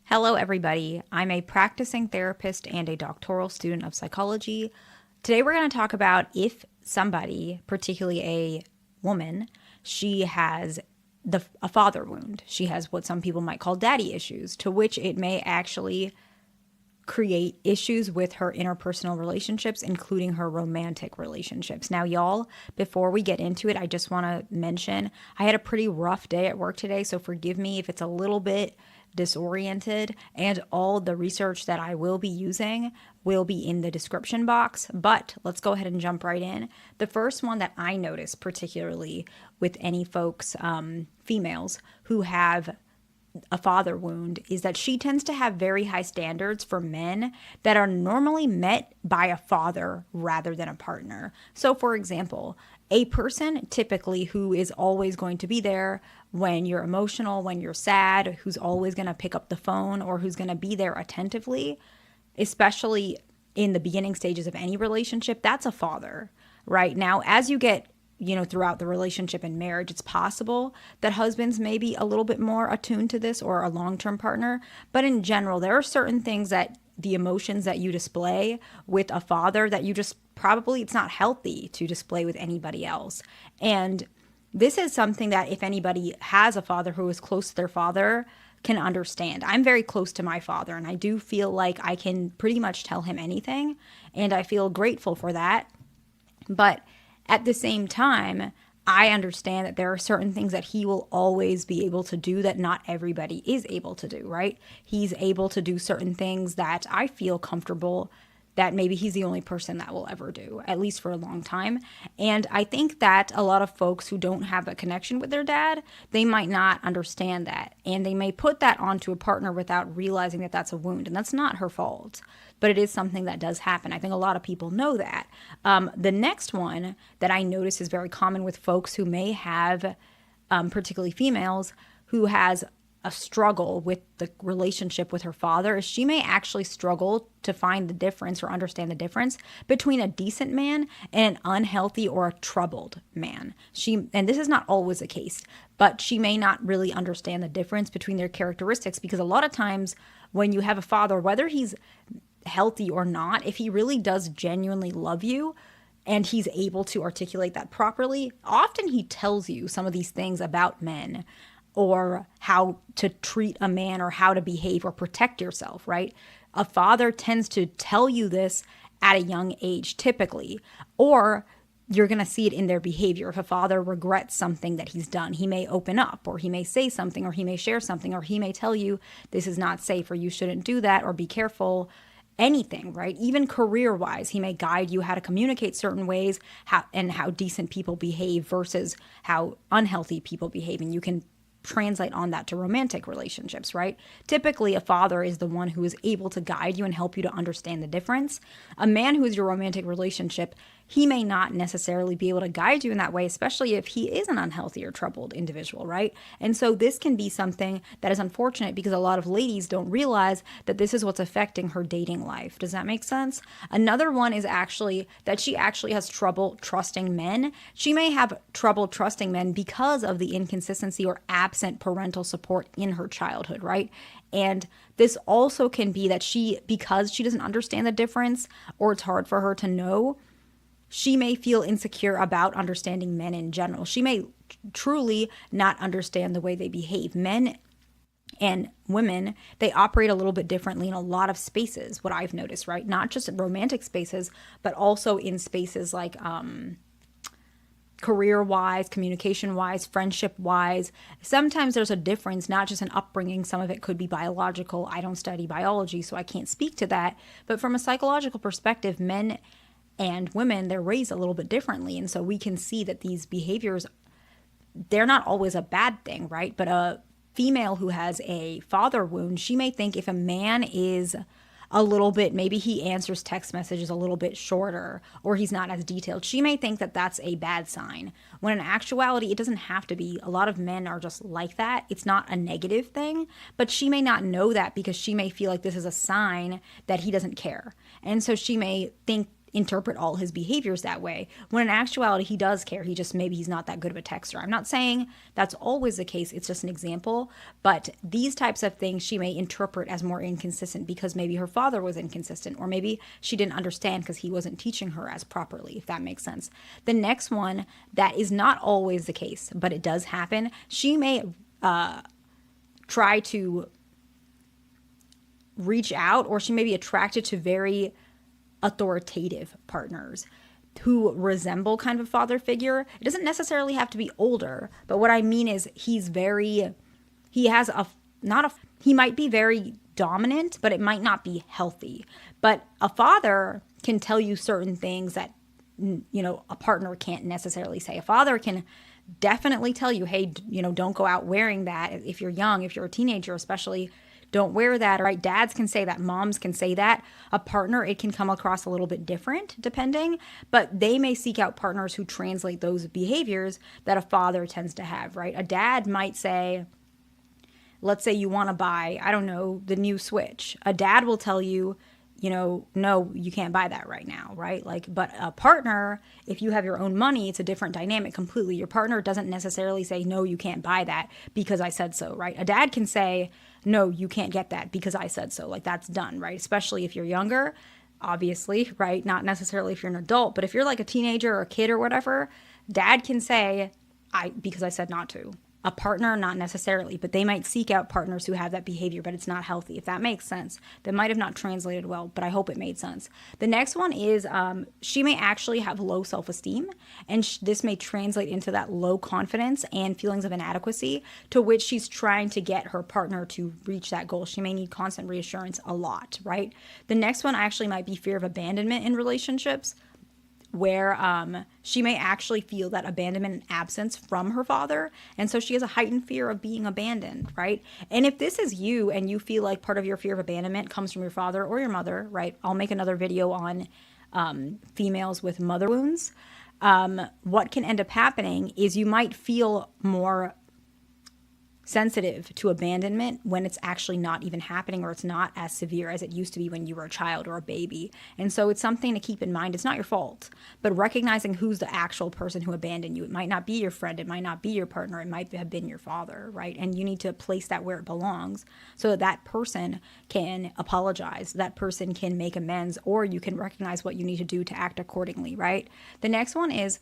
Hello, everybody. I'm a practicing therapist and a doctoral student of psychology. Today, we're going to talk about if somebody, particularly a woman, she has a father wound. She has what some people might call daddy issues, to which it may actually create issues with her interpersonal relationships, including her romantic relationships. Now, y'all, before we get into it, I just want to mention I had a pretty rough day at work today, so forgive me if it's a little bit disoriented, and all the research that I will be using will be in the description box. But let's go ahead and jump right in. The first one that I noticed, particularly with any folks, females who have a father wound, is that she tends to have very high standards for men that are normally met by a father rather than a partner. So, for example, a person typically who is always going to be there when you're emotional, when you're sad, who's always going to pick up the phone or who's going to be there attentively, especially in the beginning stages of any relationship, that's a father, right? Now, as you get throughout the relationship and marriage, it's possible that husbands may be a little bit more attuned to this, or a long-term partner. But in general, there are certain things that the emotions that you display with a father that you just probably, it's not healthy to display with anybody else. And this is something that if anybody has a father who is close to their father can understand. I'm very close to my father, and I do feel like I can pretty much tell him anything, and I feel grateful for that. But at the same time, I understand that there are certain things that he will always be able to do that not everybody is able to do, right? He's able to do certain things that I feel comfortable that maybe he's the only person that will ever do, at least for a long time. And I think that a lot of folks who don't have a connection with their dad, they might not understand that. And they may put that onto a partner without realizing that that's a wound. And that's not her fault, but it is something that does happen. I think a lot of people know that. The next one that I notice is very common with folks who may have, particularly females, who has a struggle with the relationship with her father, is she may actually struggle to find the difference or understand the difference between a decent man and an unhealthy or a troubled man. And this is not always the case, but she may not really understand the difference between their characteristics, because a lot of times when you have a father, whether he's healthy or not, if he really does genuinely love you and he's able to articulate that properly, often he tells you some of these things about men, or how to treat a man, or how to behave or protect yourself, right? A father tends to tell you this at a young age, typically, or you're going to see it in their behavior. If a father regrets something that he's done, he may open up, or he may say something, or he may share something, or he may tell you this is not safe, or you shouldn't do that, or be careful. Anything, right? Even career-wise, he may guide you how to communicate certain ways, how decent people behave versus how unhealthy people behave, and you can translate on that to romantic relationships, right? Typically, a father is the one who is able to guide you and help you to understand the difference. A man who is your romantic relationship, he may not necessarily be able to guide you in that way, especially if he is an unhealthy or troubled individual, right? And so this can be something that is unfortunate, because a lot of ladies don't realize that this is what's affecting her dating life. Does that make sense? Another one is actually that she actually has trouble trusting men. She may have trouble trusting men because of the inconsistency or absent parental support in her childhood, right? And this also can be that because she doesn't understand the difference, or it's hard for her to know, she may feel insecure about understanding men in general. She may truly not understand the way they behave. Men and women, they operate a little bit differently in a lot of spaces, what I've noticed, right? Not just romantic spaces, but also in spaces like career-wise, communication-wise, friendship-wise. Sometimes there's a difference, not just an upbringing. Some of it could be biological. I don't study biology, so I can't speak to that. But from a psychological perspective, men and women, they're raised a little bit differently. And so we can see that these behaviors, they're not always a bad thing, right? But a female who has a father wound, she may think if a man is a little bit, maybe he answers text messages a little bit shorter, or he's not as detailed, she may think that that's a bad sign, when in actuality it doesn't have to be. A lot of men are just like that. It's not a negative thing, but she may not know that, because she may feel like this is a sign that he doesn't care. And so she may think interpret all his behaviors that way, when in actuality he does care. Maybe he's not that good of a texter. I'm not saying that's always the case, it's just an example. But these types of things she may interpret as more inconsistent because maybe her father was inconsistent, or maybe she didn't understand because he wasn't teaching her as properly, if that makes sense. The next one, that is not always the case, but it does happen. She may try to reach out, or she may be attracted to very authoritative partners who resemble kind of a father figure. It doesn't necessarily have to be older, but what I mean is he might be very dominant, but it might not be healthy. But a father can tell you certain things that, a partner can't necessarily say. A father can definitely tell you, hey, don't go out wearing that. If you're young, if you're a teenager especially, don't wear that, right? Dads can say that, moms can say that. A partner, it can come across a little bit different depending, but they may seek out partners who translate those behaviors that a father tends to have, right? A dad might say, let's say you want to buy, I don't know, the new Switch. A dad will tell you, no, you can't buy that right now, right? But a partner, if you have your own money, it's a different dynamic completely. Your partner doesn't necessarily say, no, you can't buy that because I said so, right? A dad can say, no, you can't get that because I said so. That's done, right? Especially if you're younger, obviously, right? Not necessarily if you're an adult, but if you're like a teenager or a kid or whatever, dad can say, because I said not to. A partner, not necessarily, but they might seek out partners who have that behavior, but it's not healthy, if that makes sense. That might have not translated well, but I hope it made sense. The next one is she may actually have low self-esteem, and this may translate into that low confidence and feelings of inadequacy, to which she's trying to get her partner to reach that goal. She may need constant reassurance a lot, right? The next one actually might be fear of abandonment in relationships, where she may actually feel that abandonment and absence from her father. And so she has a heightened fear of being abandoned, right? And if this is you and you feel like part of your fear of abandonment comes from your father or your mother, right? I'll make another video on females with mother wounds. What can end up happening is you might feel more sensitive to abandonment when it's actually not even happening, or it's not as severe as it used to be when you were a child or a baby. And so it's something to keep in mind. It's not your fault, but recognizing who's the actual person who abandoned you. It might not be your friend. It might not be your partner. It might have been your father, right? And you need to place that where it belongs so that that person can apologize. That person can make amends, or you can recognize what you need to do to act accordingly, right? The next one is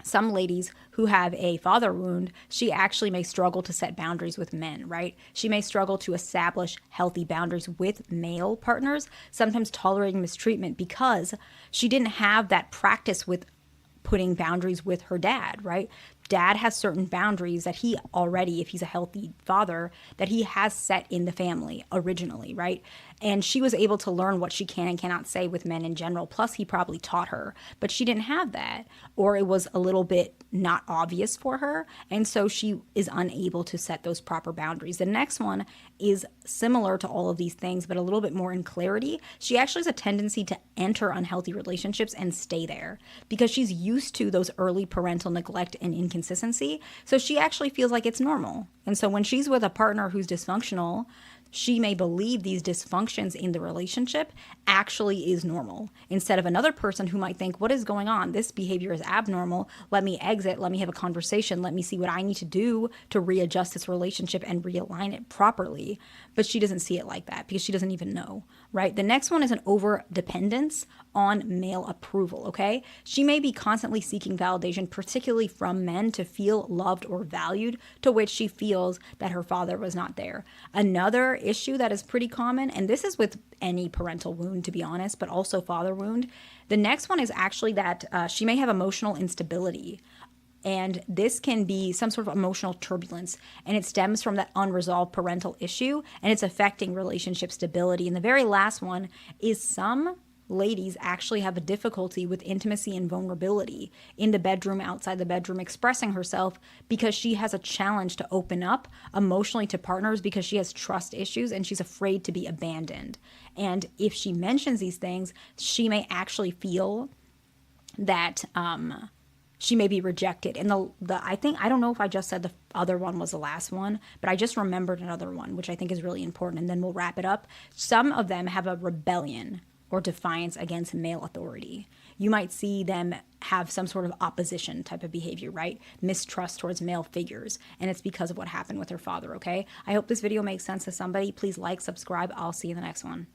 some ladies who have a father wound, she actually may struggle to set boundaries with men, right? She may struggle to establish healthy boundaries with male partners, sometimes tolerating mistreatment because she didn't have that practice with putting boundaries with her dad, right? Dad has certain boundaries that he already, if he's a healthy father, that he has set in the family originally, right? And she was able to learn what she can and cannot say with men in general. Plus, he probably taught her, but she didn't have that, or it was a little bit not obvious for her. And so she is unable to set those proper boundaries. The next one is similar to all of these things, but a little bit more in clarity. She actually has a tendency to enter unhealthy relationships and stay there because she's used to those early parental neglect and inconsistency. So she actually feels like it's normal. And so when she's with a partner who's dysfunctional, she may believe these dysfunctions in the relationship actually is normal, instead of another person who might think, what is going on? This behavior is abnormal. Let me exit. Let me have a conversation. Let me see what I need to do to readjust this relationship and realign it properly. But she doesn't see it like that because she doesn't even know, right? The next one is an over dependence on male approval, okay? She may be constantly seeking validation, particularly from men, to feel loved or valued, to which she feels that her father was not there. Another issue that is pretty common, and this is with any parental wound, to be honest, but also father wound. The next one is actually that she may have emotional instability. And this can be some sort of emotional turbulence, and it stems from that unresolved parental issue, and it's affecting relationship stability. And the very last one is some ladies actually have a difficulty with intimacy and vulnerability in the bedroom, outside the bedroom, expressing herself because she has a challenge to open up emotionally to partners because she has trust issues and she's afraid to be abandoned. And if she mentions these things, she may actually feel that she may be rejected. And I don't know if I just said the other one was the last one, but I just remembered another one, which I think is really important, and then we'll wrap it up. Some of them have a rebellion or defiance against male authority. You might see them have some sort of opposition type of behavior, right? Mistrust towards male figures. And it's because of what happened with her father, okay? I hope this video makes sense to somebody. Please like, subscribe. I'll see you in the next one.